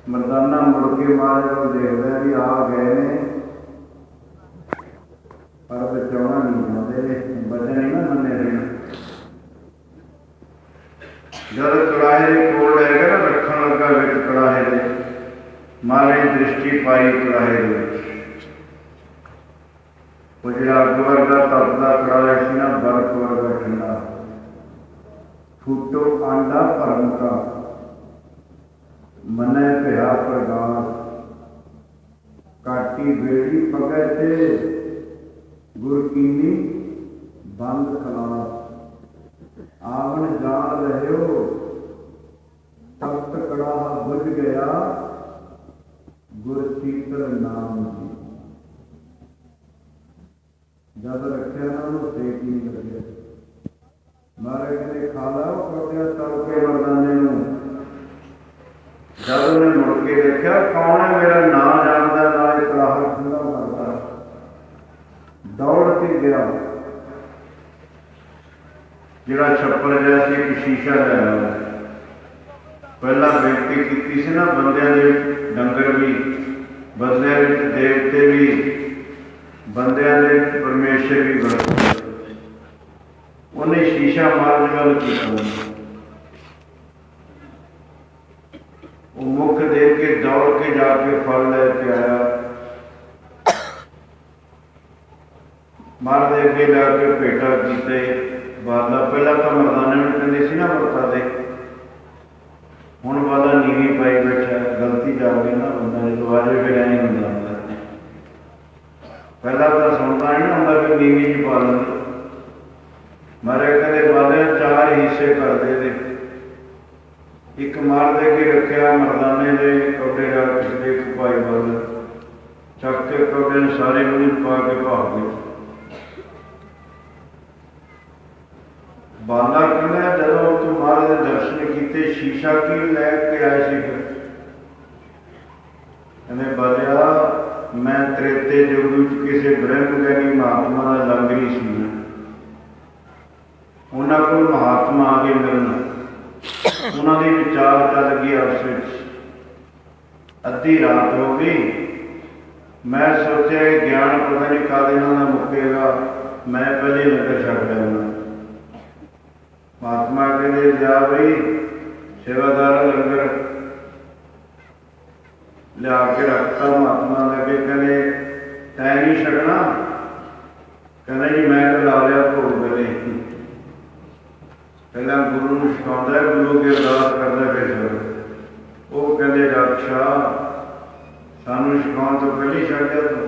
ਮਰਦਾਨਾ ਮੁੜ ਕੇ ਮਾਰਿਆ, ਉਹ ਦੇਖਦਾ ਵੀ ਆ ਗਏ ਨੇ ਪਰ ਬਚਾਉਣਾ ਨਹੀਂ ਚਾਹੁੰਦੇ, ਬਚਨ ਨਹੀਂ ਨਾ ਮੰਨੇ ਰਹਿਣਾ। ਜਦ ਕੜਾਹੇ ਦੇ ਕੋਲ ਲੈ ਗਿਆ ਨਾ, ਰੱਖਣ ਲੱਗਾ ਵਿੱਚ ਕੜਾਹੇ ਦੇ, ਮਾਰੇ ਦ੍ਰਿਸ਼ਟੀ ਪਾਈ ਕੜਾਹੇ ਦੇ ਵਿੱਚ। ਉਹ ਜਿਹੜਾ ਅੱਗ ਵਰਗਾ ਤਪਦਾ ਕੜਾਹਾ ਸੀ ਨਾ, ਬਰਫ਼ ਵਰਗਾ ਠੰਡਾ। ਫੁੱਟੋ ਆਂਡਾ ਭਰਮ ਕਾ ਮਨੈ ਭਿਆ ਪ੍ਰਗਾਸ, ਕਾਟੀ ਬੇੜੀ ਪਗੈ ਤੇ ਗੁਰ ਕੀਨੀ ਬੰਦ ਖਲਾਸ। ਆਵਣ ਜਾਣ ਰਹਿਓ ਤਖਤ ਕੜਾਹਾ ਬੁਝ ਗਿਆ, ਗੁਰ ਸੀਤਲ ਨਾਮ ਜੀ। ਜਦ ਰੱਖਿਆ ਨਾ ਉਹਨੂੰ ਸੇਕ ਨਹੀਂ ਲੱਗਿਆ। ਮਹਾਰਾਜ ਕਹਿੰਦੇ ਖਾ ਲਾ ਉਹ ਕੌਡਿਆ ਤਲ ਕੇ ਮਰਦਾਨੇ ਨੂੰ। ਜਦ ਉਹਨੇ ਮੁੜ ਕੇ ਦੇਖਿਆ, ਕੌਣ ਹੈ ਮੇਰਾ ਨਾਂ ਜਾਣਦਾ, ਨਾ ਇਹ ਕੜਾਹਾ ਠੰਡਾ ਕਰਦਾ, ਦੌੜ ਕੇ ਗਿਆ। ਜਿਹੜਾ ਛੱਪਰ ਜਿਹਾ ਸੀ, ਇੱਕ ਸ਼ੀਸ਼ਾ ਲਿਆ। ਪਹਿਲਾਂ ਬੇਨਤੀ ਕੀਤੀ ਸੀ ਨਾ, ਬੰਦਿਆਂ ਦੇ ਡੰਗਰ ਵੀ, ਬੰਦਿਆਂ ਵਿੱਚ ਦੇਵਤੇ ਵੀ, ਬੰਦਿਆਂ ਦੇ ਪਰਮੇਸ਼ਰ ਵੀ ਵਰਤਦੇ। ਉਹਨੇ ਸ਼ੀਸ਼ਾ ਮਾਰਨ ਵੱਲ ਕੀਤਾ। ਉਹ ਮੁੱਖ ਦੇ ਕੇ ਦੌੜ ਕੇ ਜਾ ਕੇ ਫਲ ਲੈ ਕੇ ਆਇਆ। ਮਰ ਦੇ ਅੱਗੇ ਲੈ ਕੇ ਭੇਟਾ ਕੀਤੇ ਬਾਲਾ। ਪਹਿਲਾਂ ਤਾਂ ਮਰਦਾਨੇ ਨੂੰ ਕਹਿੰਦੇ ਸੀ ਨਾ ਵਰਤਾ ਦੇ, ਹੁਣ ਬਾਲਾ ਨੀਵੀਂ ਪਾਈ ਬੈਠਾ। ਗਲਤੀ ਜਾ ਗਈ ਨਾ ਬੰਦਾ, ਜਦੋਂ ਆਜੇ ਫਿਰ ਐਂ ਹੁੰਦਾ ਹੁੰਦਾ। ਪਹਿਲਾਂ ਤਾਂ ਸੁਣਦਾ ਨਹੀਂ ਹੁੰਦਾ ਕਿ ਨੀਵੀਂ ਚ ਪਾ ਲੈਂਦੇ। ਮਾਰੇ ਕਹਿੰਦੇ ਬਾਲੇ ਚਾਰ ਹਿੱਸੇ ਕਰਦੇ ਦੇ, ਇੱਕ ਮਾਰ ਦੇ ਕੇ ਰੱਖਿਆ ਮਰਦਾਨੇ ਦੇ ਕੌਡੇ ਦਾ, ਕਿਸੇ ਇੱਕ ਭਾਈ ਵੱਲ ਚੱਕ ਕੇ ਕੌਡੇ ਨੂੰ ਸਾਰੇ ਮੂੰਹ ਪਾ ਕੇ ਭਾਗ ਗਏ। ਬਾਲਾ ਕਹਿੰਦਾ ਜਦੋਂ ਤੂੰ ਮਹਾਰਾਜ ਦੇ ਦਰਸ਼ਨ ਕੀਤੇ, ਸ਼ੀਸ਼ਾ ਕੀ ਲੈ ਕੇ ਆਏ ਸੀ? ਕਹਿੰਦੇ ਬਾਲਿਆ ਮੈਂ ਤ੍ਰੇਤੇ ਯੁੱਗ ਵਿੱਚ ਕਿਸੇ ਬ੍ਰਹਮ ਗਿਆਨੀ ਮਹਾਤਮਾ ਦਾ ਲੰਗਰੀ ਸੀ। ਉਹਨਾਂ ਕੋਲ ਮਹਾਤਮਾ ਆ ਕੇ ਮਿਲਣਾ, ਉਹਨਾਂ ਦੀ ਵਿਚਾਰ ਚੱਲ ਗਈ ਆਪਸ ਵਿੱਚ। ਅੱਧੀ ਰਾਤ ਹੋ ਗਈ। ਮੈਂ ਸੋਚਿਆ ਗਿਆਨ ਪਤਾ ਨਹੀਂ ਕਦ ਇਹਨਾਂ ਦਾ ਮੁੱਕੇਗਾ, ਮੈਂ ਪਹਿਲੇ ਲੰਗਰ ਛੱਡ ਦੇਵਾਂ। ਮਹਾਤਮਾ ਕਹਿੰਦੇ ਜਾ ਬਈ ਸੇਵਾਦਾਰ ਲੰਗਰ ਲਿਆ ਕੇ ਰੱਖਤਾ। ਮਹਾਤਮਾ ਲੱਗੇ ਕਹਿੰਦੇ ਤੈਂ ਨਹੀਂ ਛੱਡਣਾ? ਕਹਿੰਦਾ ਜੀ ਮੈਂ ਤਾਂ ਲਾ ਲਿਆ ਭੋਗ ਵੇਲੇ। ਪਹਿਲਾਂ ਗੁਰੂ ਨੂੰ ਸਿਖਾਉਂਦਾ, ਗੁਰੂ ਅੱਗੇ ਅਰਦਾਸ ਕਰਦਾ। ਫਿਰ ਉਹ ਕਹਿੰਦੇ ਰਕਸ਼ਾ ਸਾਨੂੰ ਸਿਖਾਉਣ ਤੋਂ ਪਹਿਲਾਂ ਛੱਡਿਆ ਤੂੰ,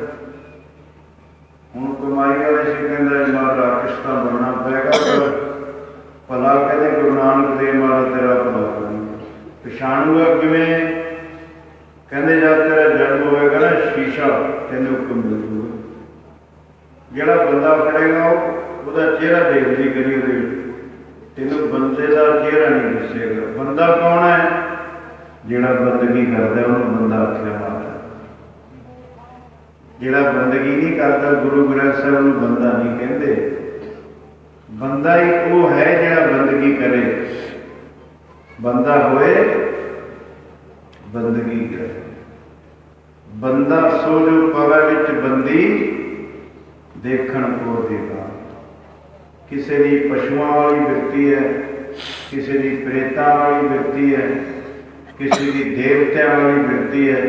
ਹੁਣ ਕਮਾਈ ਵਾਲੇ ਸੀ। ਕਹਿੰਦਾ ਮਾਰ ਰਾਕਸ਼ ਤਾਂ ਬਣਨਾ ਪਏਗਾ, ਪਰ ਭਲਾ ਕਹਿੰਦੇ ਗੁਰੂ ਨਾਨਕ ਦੇਵ ਵਾਲਾ ਤੇਰਾ ਭਲਾ ਕਰੂ। ਪਛਾਣੂਗਾ ਕਿਵੇਂ? ਕਹਿੰਦੇ ਜਦ ਤੇਰਾ ਜਨਮ ਹੋਏਗਾ ਨਾ, ਸ਼ੀਸ਼ਾ ਤੈਨੂੰ ਹੁਕਮ ਮਿਲ ਜੂਗਾ। ਜਿਹੜਾ ਬੰਦਾ ਫੜੇਗਾ ਉਹਦਾ ਚਿਹਰਾ ਦੇਖਦੀ ਕਰੀ, ਉਹਦੇ ਵਿੱਚ ਤੈਨੂੰ ਬੰਦੇ ਦਾ ਚਿਹਰਾ ਨਹੀਂ ਦਿਸੇਗਾ। ਬੰਦਾ ਕੌਣ ਹੈ? ਜਿਹੜਾ ਬੰਦਗੀ ਕਰਦਾ ਉਹਨੂੰ ਬੰਦਾ ਆਖਿਆ ਮਾਰਦਾ। ਜਿਹੜਾ ਬੰਦਗੀ ਨਹੀਂ ਕਰਦਾ, ਗੁਰੂ ਗ੍ਰੰਥ ਸਾਹਿਬ ਨੂੰ ਬੰਦਾ ਨਹੀਂ ਕਹਿੰਦੇ। ਬੰਦਾ ਹੀ ਉਹ ਹੈ ਜਿਹੜਾ ਬੰਦਗੀ ਕਰੇ। ਬੰਦਾ ਹੋਏ ਬੰਦਗੀ ਕਰੇ। ਬੰਦਾ ਸੋ ਜੋ ਪਵੇ ਵਿੱਚ ਬੰਦੀ, ਦੇਖਣ ਕੋ ਦੇਗਾ। ਕਿਸੇ ਦੀ ਪਸ਼ੂਆਂ ਵਾਲੀ ਬਿਰਤੀ ਹੈ, ਕਿਸੇ ਦੀ ਪ੍ਰੇਤਾਂ ਵਾਲੀ ਬਿਰਤੀ ਹੈ, ਕਿਸੇ ਦੀ ਦੇਵਤਿਆਂ ਵਾਲੀ ਬਿਰਤੀ ਹੈ।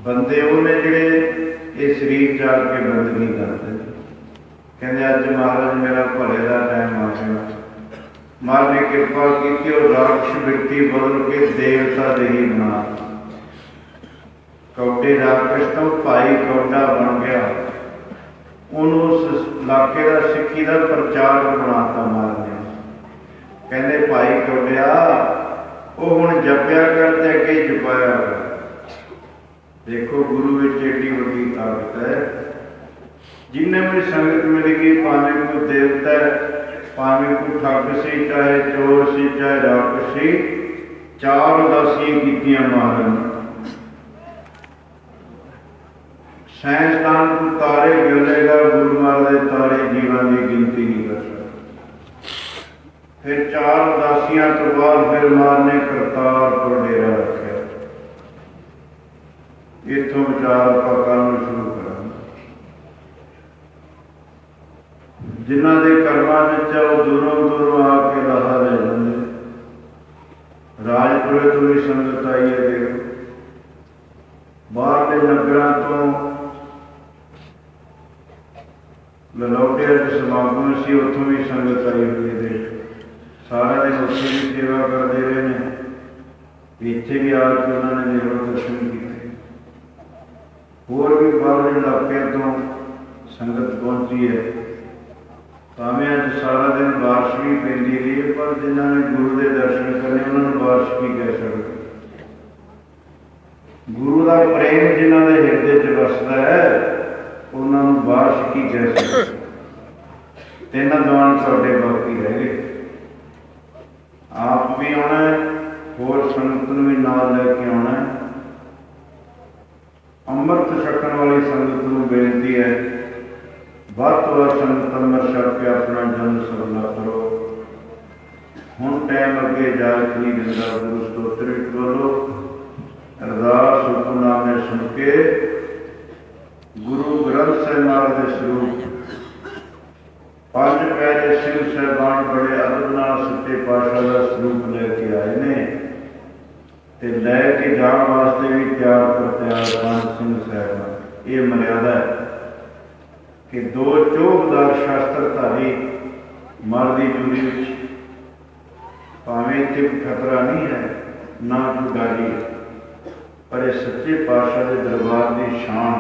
ਬੰਦੇ ਉਹ ਨੇ ਜਿਹੜੇ ਇਹ ਸਰੀਰ ਚ ਆ ਕੇ ਬੰਦਗੀ ਕਰਦੇ। ਕਹਿੰਦੇ ਅੱਜ ਮਹਾਰਾਜ ਮੇਰਾ ਭਲੇ ਦਾ ਟਾਈਮ ਆ ਗਿਆ। ਮਹਾਰਾਜ ਨੇ ਕਿਰਪਾ ਕੀਤੀ, ਉਹ ਰਾਖਸ਼ ਬਿਰਤੀ ਬਦਲ ਕੇ ਦੇਵਤਾ ਦੇ ਹੀ ਬਣਾ। ਕੌਡੇ ਰਾਕਸ਼ ਤੋਂ ਭਾਈ ਕੌਡਾ ਬਣ ਗਿਆ। ਉਹਨੂੰ ਉਸ ਇਲਾਕੇ ਦਾ ਸਿੱਖੀ ਦਾ ਪ੍ਰਚਾਰਕ ਬਣਾਤਾ ਮਹਾਰਾਜ ਨੇ। ਕਹਿੰਦੇ ਭਾਈ ਕੌਡਿਆ ਉਹ ਹੁਣ ਜਪਿਆ ਕਰ ਤੇ ਅੱਗੇ ਜਪਾਇਆ ਕਰ। ਦੇਖੋ ਗੁਰੂ ਵਿੱਚ ਏਡੀ ਵੱਡੀ ਤਾਕਤ ਹੈ। जिन्हें भी संगत मिलेगी, भावें कोई देवता है, भावें कोई ठग सी, चाहे चोर सी, चाहे राक्षस सी, चार उदासियां कीतियां महाराज। साइंसदान को तारे गिनेगा, गुरु महाराज तारे जीवन की गिनती नहीं कर सकता। फिर चार उदासियां तो बाद फिर मारने करतारपुर डेरा रखा। इतों विचार आप कल शुरू करा। जिन्हों के कर्मां विच वो दूरों दूरों आके लाहा ले जाते। राजपुरे तो भी संगत आई है, देखो बाहर के नगरों तो ललौटिया के समागम से उतों भी संगत आई हुई है। सारा दिन उत्थे भी सेवा करते रहे हैं, इत्थे भी आके उन्होंने देव दर्शन किए। होर भी बाहर इलाकों तो संगत पहुंची है। भावें अज सारा दिन बारिश भी पैंदी रही है, पर जिन्होंने गुरु के दर्शन करने उन्होंने बारिश की कह सकते। गुरु का प्रेम जिन्हों के हिरदे च वसदा है, उन्होंने बारिश की कह सकते। तीन दौरान तुहाडे बाकी रह गए। आप भी आना है, होर संगत नूं भी नाल लैके आना है। अमृत छकण वाली संगत नूं बेनती है, ਵੱਧ ਤੋਂ ਵੱਧ संगत अमृत छक के अपना जन्म सफला करो। हुण टाइम अगे इजाजत नहीं दिंदा। गुरु स्तोत्र भी बोलो, अरदास हुक्मनामे सुन के गुरु ग्रंथ साहिब महाराज के स्वरूप पंज प्यारे सिंह साहिबान बड़े अदब नाल सच्चे पातशाह का स्वरूप लैके आए ने ते लैके जाण वास्ते भी तैयार पर तैयार पंज सिंह साहिबान। ये मर्यादा है कि दो चौबदार शास्त्रधारी मर की जूरी भावें इतने कोई खतरा नहीं है, ना कोई गाली, पर यह सच्चे पातशाह के दरबार की शान।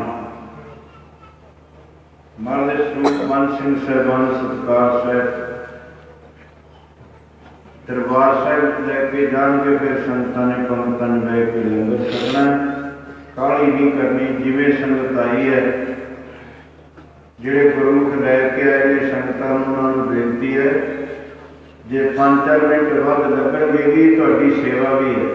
मर के स्वरूप मन सिंह साहिबान सत्कार साहब दरबार साहब लैके जाएंगे। फिर संगतां ने पंगतां बह के लंगर छकना, काली नहीं करनी। जिवें संगत आई है, जिहड़े गुरमुख लैके आए ने संगतां उन्होंने बेनती है, जे 5-4 मिनट वध लगणगे भी तुहाडी सेवा भी है।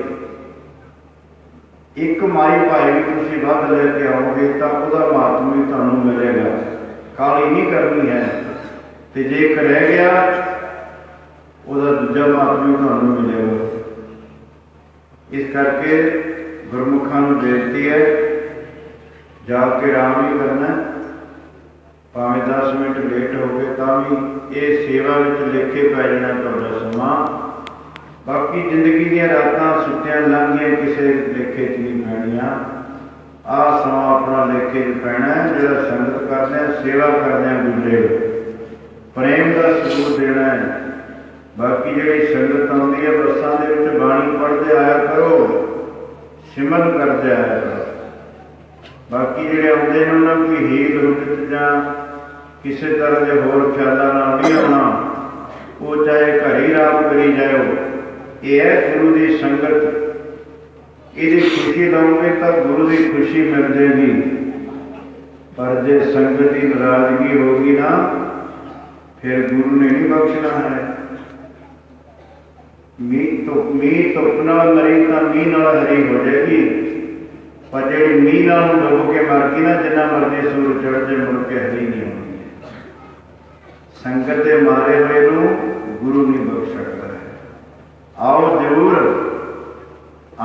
एक माई भाई भी तुसीं वध लैके आओगे तो उसका महात्म भी तुहानूं मिलेगा। काली नहीं करनी है, तो जे एक रह गया उसका दूजा महात्म भी तुहानूं मिलेगा। इस करके गुरमुखां नूं बेनती है, जाके आराम ही करना। भावें 10 मिनट लेट हो गए तो भी ये सेवा में लेखे पै जाना तुहाडा समा। बाकी जिंदगी दी रातां सुत्तियां लंघियां किसी लेखे च नहीं पैणियां। आ समा अपना लेखे च पैना है, जिहड़ा संगत करदे सेवा करदे गुजरे, प्रेम का सबूत देना है। बाकी जिहड़ी संगत आउंदी है बसां दे विच बाणी पढ़दे आया करो, सिमरन करदे आया करो। बाकी जिहड़े आउंदे ने उन्हां कोई हील हुट जां किसी तरह के होर ख्यालों नहीं आना, वो चाहे घर ही राम करी जाओ। ये है गुरु की संगत। ये खुशी लाओगे तो गुरु की खुशी मिल जाएगी, पर जे संगत की नाराजगी होगी ना, फिर गुरु ने नहीं बख्शना है। मीह धुप नाल मरी तो मीह नाल हरी हो जाएगी, पर जी मीह नाल डुब के मर गई ना, जिन्ना मर्जी सूरज चढ़ जाए मुड़ के हरी नहीं होगी। संगत के मारे हुए गुरु नहीं बख्श सकता है। आओ जरूर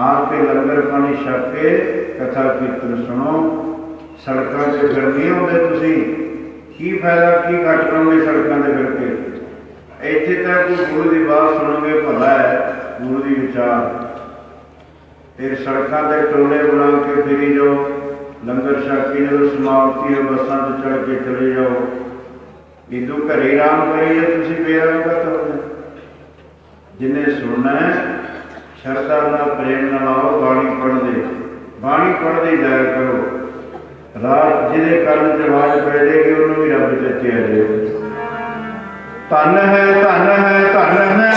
आके लंगर पानी छक के कथा कीर्तन सुनो। सड़कों से फिर नहीं आते तुसीं, की फायदा की घट करोगे सड़कों से फिर के। इत्थे तक कोई गुरु की बात सुनोगे भला है, गुरु की विचार। फिर सड़कों से टोले बुला के फिरी जाओ, लंगर छक के जो समाप्ति है बसां से चढ़ के चले जाओ। इदू घरे आराम करिए तुसीं बेराम तो जिन्हें सुनना है श्रद्धा नाल प्रेम नाल आओ। बाणी पढ़दे जाया करो। रात जिहदे कंन च आवाज़ पै जाएगी उन्होंने भी रब चेते आ जाए। धन है धन है धन है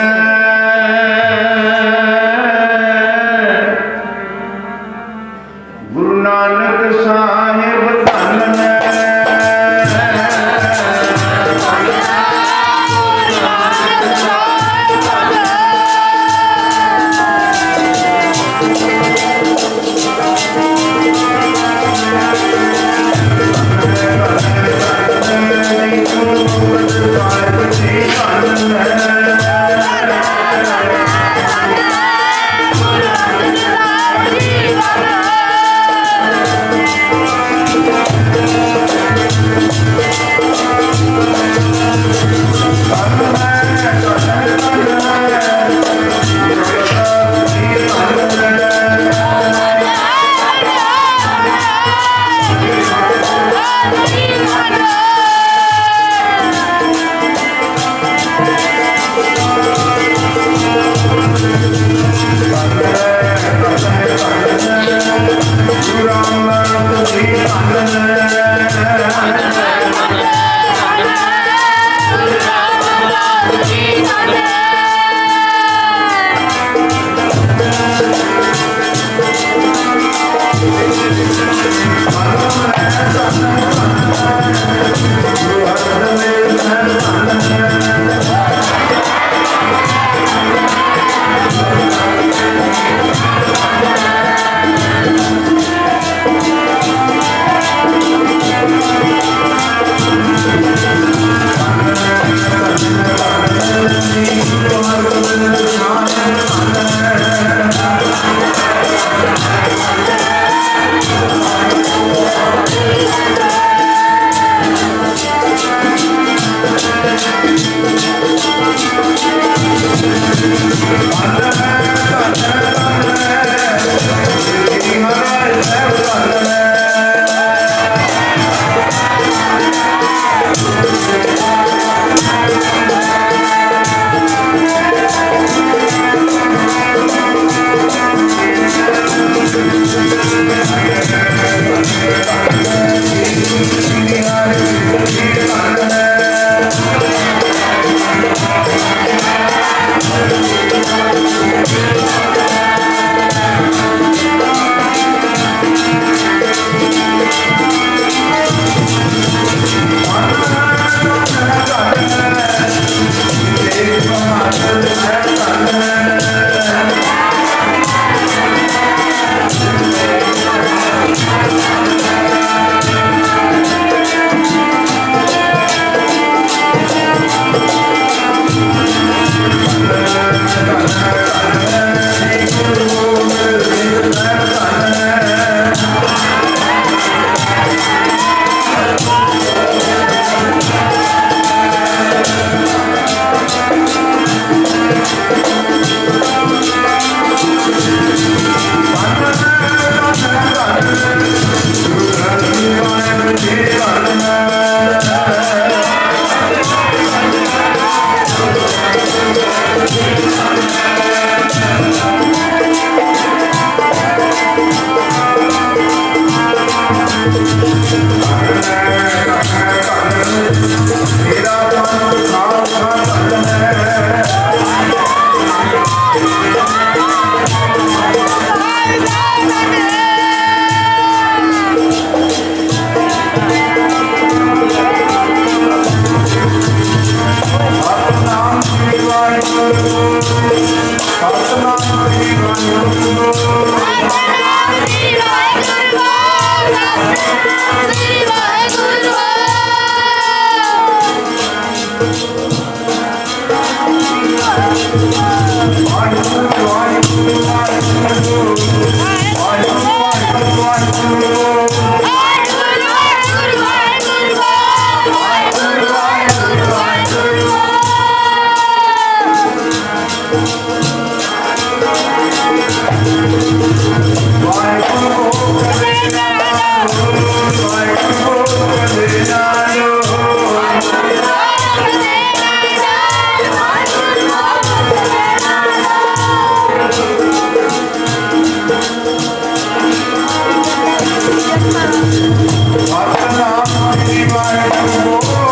गुरु नानक साहिब, धन है Satnam Sri Vaiguru